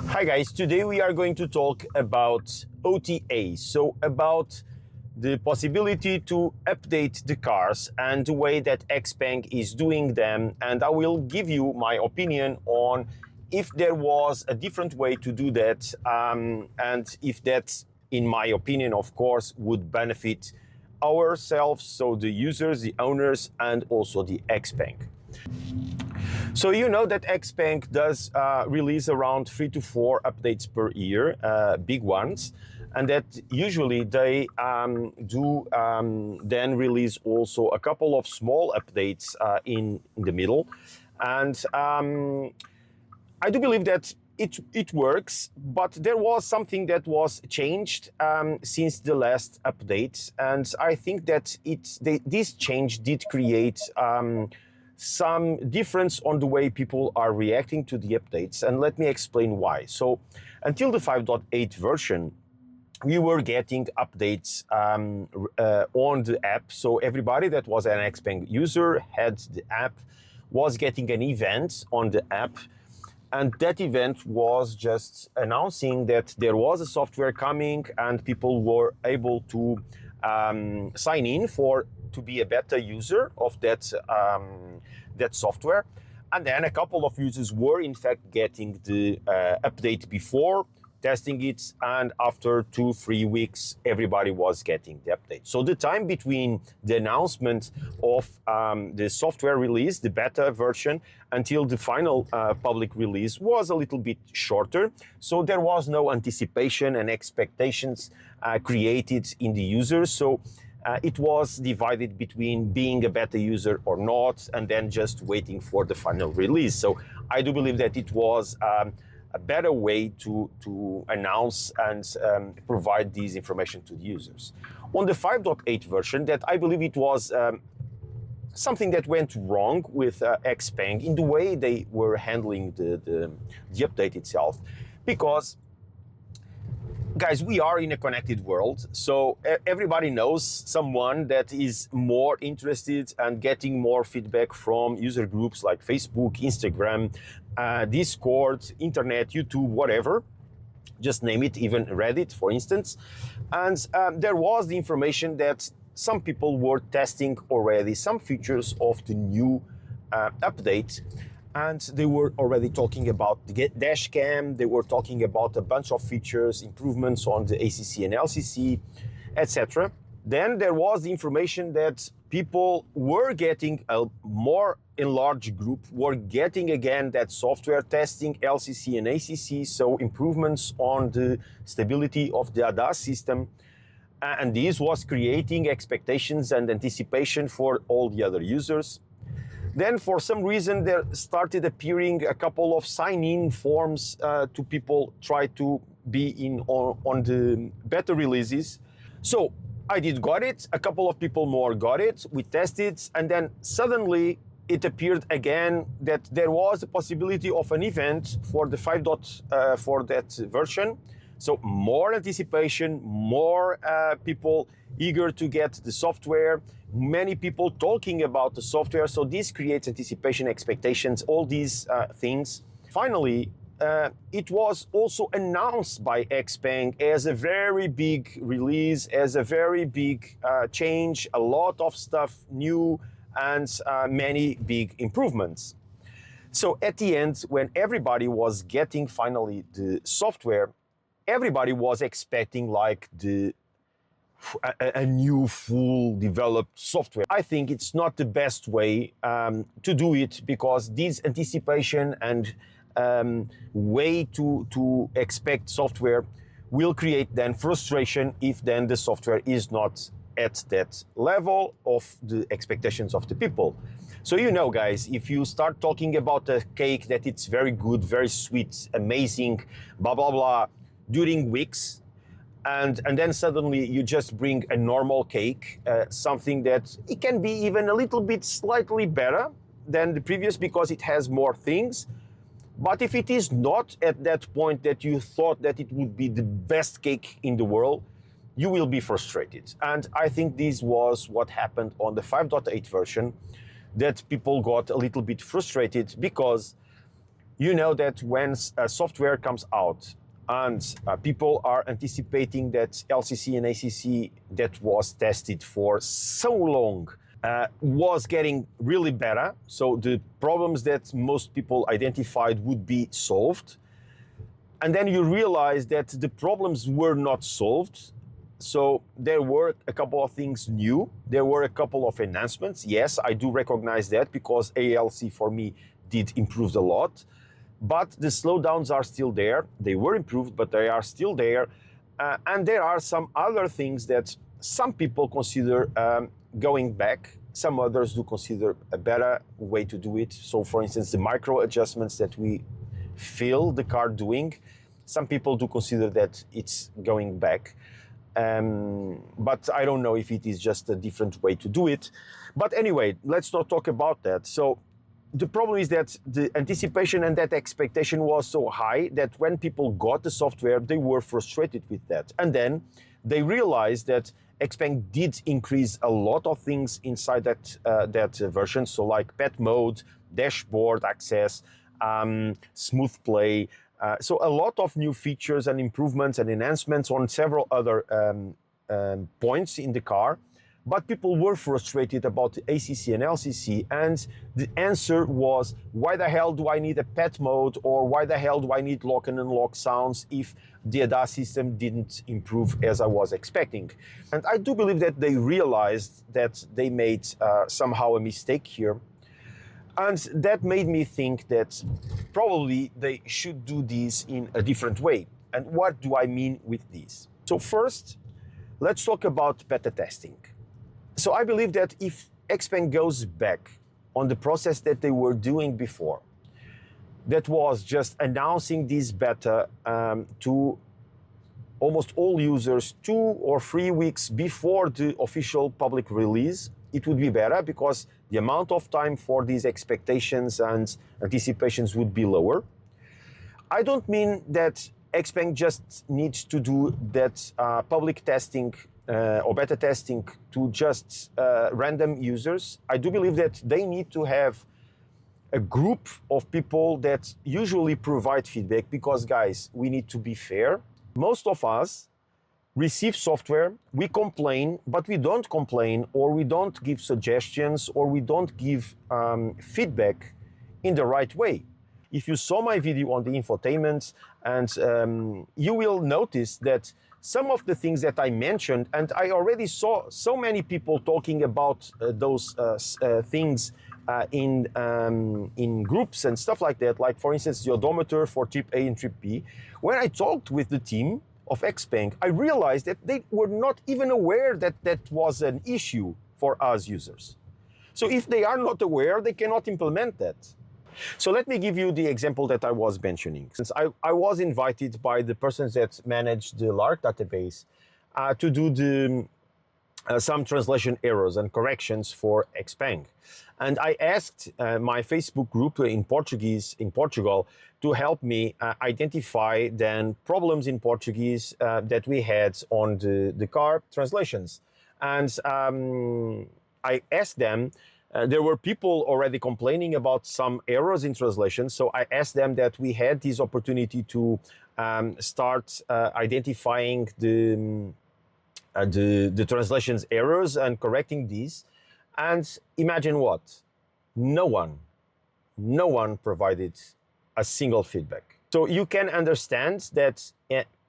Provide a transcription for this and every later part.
Hi guys, today we are going to talk about OTAs, so about the possibility to update the cars and the way that XPENG is doing them, and I will give you my opinion on if there was a different way to do that, and if that, in my opinion, of course, would benefit ourselves, so the users, the owners, and also the XPENG. So you know that XPENG does release around 3 to 4 updates per year, big ones, and that usually they do then release also a couple of small updates in the middle. And I do believe that it works, but there was something that was changed since the last update, and I think that this change did create some difference on the way people are reacting to the updates, and let me explain why. So until the 5.8 version, we were getting updates on the app. So everybody that was an XPENG user had the app, was getting an event on the app, and that event was just announcing that there was a software coming and people were able to sign in to be a beta user of that software. And then a couple of users were in fact getting the update before testing it, and after 2-3 weeks everybody was getting the update. So the time between the announcement of the software release, the beta version, until the final public release was a little bit shorter. So there was no anticipation and expectations created in the users. So it was divided between being a beta user or not, and then just waiting for the final release. So I do believe that it was a better way to announce and provide this information to the users. On the 5.8 version, that I believe it was something that went wrong with XPENG in the way they were handling the update itself, because guys, we are in a connected world, so everybody knows someone that is more interested and getting more feedback from user groups like Facebook, Instagram, Discord, Internet, YouTube, whatever. Just name it, even Reddit, for instance. And there was the information that some people were testing already some features of the new update. And they were already talking about the dash cam, they were talking about a bunch of features, improvements on the ACC and LCC, etc. Then there was the information that people were getting a more enlarged group, were getting again that software testing LCC and ACC, so improvements on the stability of the ADAS system. And this was creating expectations and anticipation for all the other users. Then for some reason there started appearing a couple of sign-in forms to people try to be in on the beta releases. So I got it, a couple of people more got it, we tested, and then suddenly it appeared again that there was a possibility of an event for the 5.4 for that version. So more anticipation, more people eager to get the software, many people talking about the software. So this creates anticipation, expectations, all these things. Finally, it was also announced by XPENG as a very big release, as a very big change, a lot of stuff new, and many big improvements. So at the end, when everybody was getting finally the software, everybody was expecting like a new full developed software. I think it's not the best way to do it, because this anticipation and way to expect software will create then frustration if then the software is not at that level of the expectations of the people. So you know, guys, if you start talking about a cake that it's very good, very sweet, amazing, blah, blah, blah, during weeks, and then suddenly you just bring a normal cake, something that it can be even a little bit slightly better than the previous because it has more things. But if it is not at that point that you thought that it would be the best cake in the world, you will be frustrated. And I think this was what happened on the 5.8 version, that people got a little bit frustrated because You know that when software comes out and people are anticipating that LCC and ACC that was tested for so long was getting really better. So the problems that most people identified would be solved. And then you realize that the problems were not solved. So there were a couple of things new. There were a couple of enhancements. Yes, I do recognize that because ALC for me did improve a lot. But the slowdowns are still there. They were improved, but they are still there. And there are some other things that some people consider going back. Some others do consider a better way to do it. So for instance, the micro adjustments that we feel the car doing, some people do consider that it's going back. But I don't know if it is just a different way to do it. But anyway, let's not talk about that. So the problem is that the anticipation and that expectation was so high that when people got the software, they were frustrated with that. And then they realized that XPENG did increase a lot of things inside that version. So like pet mode, dashboard access, smooth play. So a lot of new features and improvements and enhancements on several other points in the car. But people were frustrated about the ACC and LCC, and the answer was, why the hell do I need a pet mode, or why the hell do I need lock and unlock sounds if the ADAS system didn't improve as I was expecting? And I do believe that they realized that they made somehow a mistake here. And that made me think that probably they should do this in a different way. And what do I mean with this? So first, let's talk about beta testing. So I believe that if XPENG goes back on the process that they were doing before, that was just announcing this beta to almost all users 2 or 3 weeks before the official public release, it would be better because the amount of time for these expectations and anticipations would be lower. I don't mean that XPENG just needs to do that public testing or beta testing to just random users. I do believe that they need to have a group of people that usually provide feedback because, guys, we need to be fair. Most of us receive software, we complain, but we don't complain, or we don't give suggestions, or we don't give feedback in the right way. If you saw my video on the infotainment, and you will notice that some of the things that I mentioned, and I already saw so many people talking about those things in groups and stuff like that, like for instance, the odometer for trip A and trip B. When I talked with the team of XPENG, I realized that they were not even aware that that was an issue for us users. So if they are not aware, they cannot implement that. So let me give you the example that I was mentioning. Since I was invited by the persons that manage the LARC database to do some translation errors and corrections for XPENG. And I asked my Facebook group in Portuguese in Portugal to help me identify then problems in Portuguese that we had on the car translations. And I asked them, there were people already complaining about some errors in translation, so I asked them that we had this opportunity to start identifying the translations errors and correcting these. And imagine what? No one provided a single feedback. So you can understand that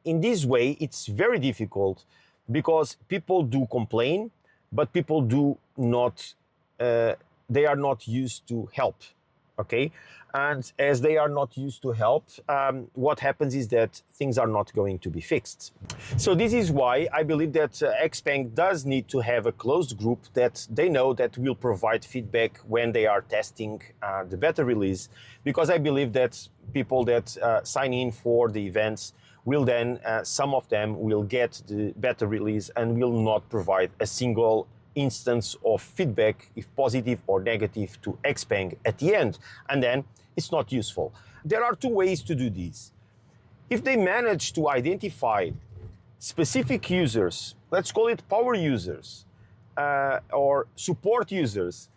in this way, it's very difficult because people do complain, but people do not they are not used to help, okay? And as they are not used to help, what happens is that things are not going to be fixed. So this is why I believe that XPENG does need to have a closed group that they know that will provide feedback when they are testing the beta release, because I believe that people that sign in for the events will then, some of them will get the beta release and will not provide a single instance of feedback, if positive or negative, to XPENG at the end, and then it's not useful. There are two ways to do this. If they manage to identify specific users, let's call it power users or support users,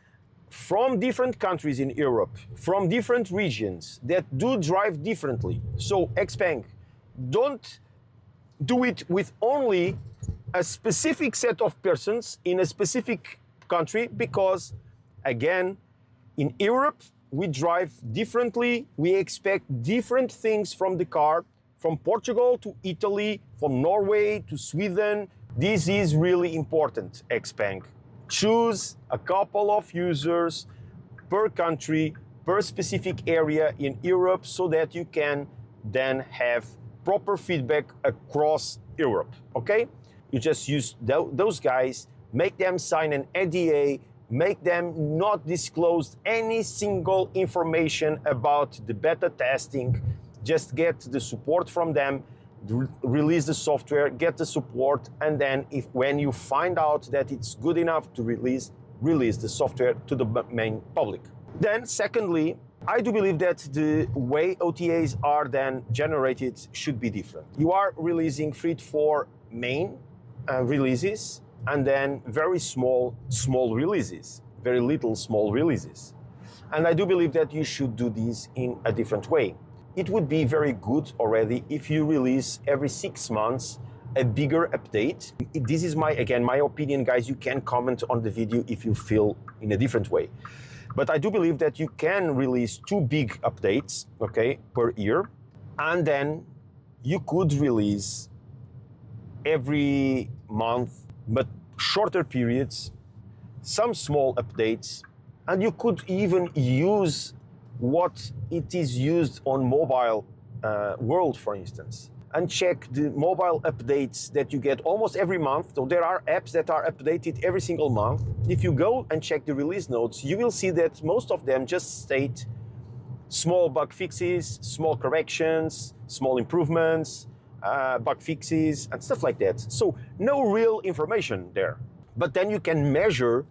from different countries in Europe, from different regions that do drive differently. So XPENG, don't do it with only a specific set of persons in a specific country, because again, in Europe, we drive differently. We expect different things from the car, from Portugal to Italy, from Norway to Sweden. This is really important, XPENG. Choose a couple of users per country, per specific area in Europe, so that you can then have proper feedback across Europe, okay? You just use those guys, make them sign an NDA, make them not disclose any single information about the beta testing, just get the support from them, release the software, get the support, and then when you find out that it's good enough to release the software to the main public. Then secondly, I do believe that the way OTAs are then generated should be different. You are releasing 3 to 4 main releases, and then very small releases, very little small releases. And I do believe that you should do this in a different way. It would be very good already if you release every 6 months a bigger update. This is my opinion, guys. You can comment on the video if you feel in a different way. But I do believe that you can release 2 big updates, okay, per year, and then you could release every month, but shorter periods, some small updates, and you could even use what it is used on mobile world, for instance, and check the mobile updates that you get almost every month. So there are apps that are updated every single month. If you go and check the release notes, you will see that most of them just state small bug fixes, small corrections, small improvements, bug fixes, and stuff like that. So no real information there. But then you can measure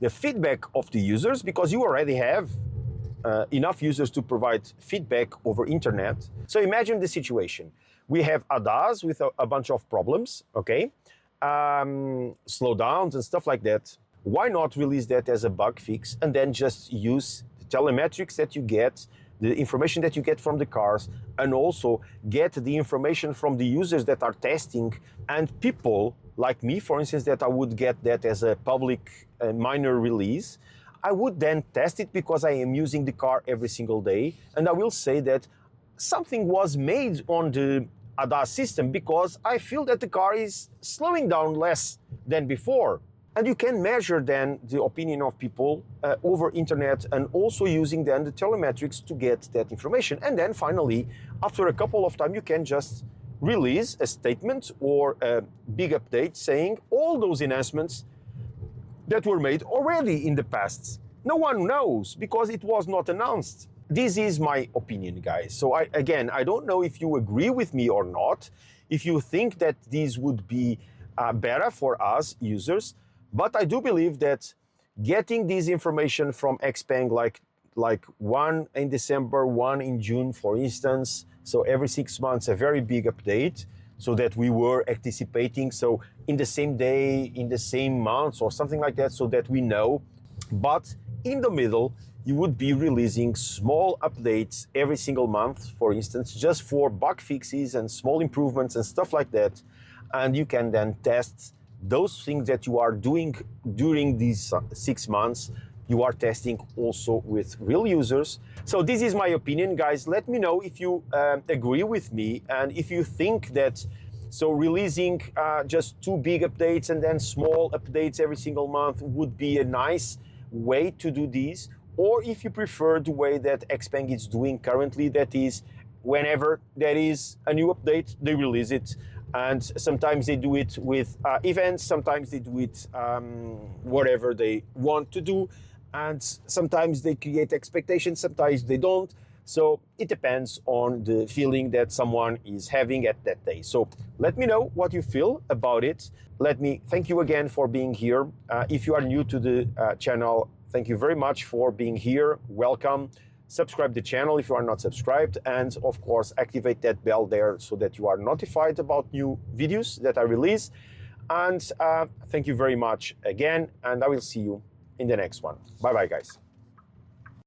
the feedback of the users, because you already have enough users to provide feedback over internet. So imagine the situation. We have OTAs with a bunch of problems, okay? Slowdowns and stuff like that. Why not release that as a bug fix and then just use the telemetrics that you get, the information that you get from the cars, and also get the information from the users that are testing, and people like me, for instance, that I would get that as a public minor release. I would then test it because I am using the car every single day, and I will say that something was made on the ADAS system because I feel that the car is slowing down less than before. And you can measure then the opinion of people over internet, and also using then the telemetrics to get that information. And then finally, after a couple of time, you can just release a statement or a big update saying all those enhancements that were made already in the past. No one knows because it was not announced. This is my opinion, guys. So I don't know if you agree with me or not, if you think that this would be better for us users, but I do believe that getting this information from XPENG, like one in December, one in June, for instance, so every 6 months, a very big update, so that we were anticipating, so in the same day, in the same month, or something like that, so that we know. But in the middle, you would be releasing small updates every single month, for instance, just for bug fixes and small improvements and stuff like that. And you can then test those things that you are doing during these 6 months. You are testing also with real users. So this is my opinion, guys. Let me know if you agree with me, and if you think that so releasing just 2 big updates and then small updates every single month would be a nice way to do this, or if you prefer the way that XPENG is doing currently, that is whenever there is a new update, they release it. And sometimes they do it with events, sometimes they do it whatever they want to do, and sometimes they create expectations, sometimes they don't. So it depends on the feeling that someone is having at that day. So let me know what you feel about it. Let me thank you again for being here. If you are new to the channel, thank you very much for being here. Welcome. Subscribe the channel if you are not subscribed, and of course activate that bell there so that you are notified about new videos that I release. And thank you very much again, and I will see you in the next one. Bye bye, guys.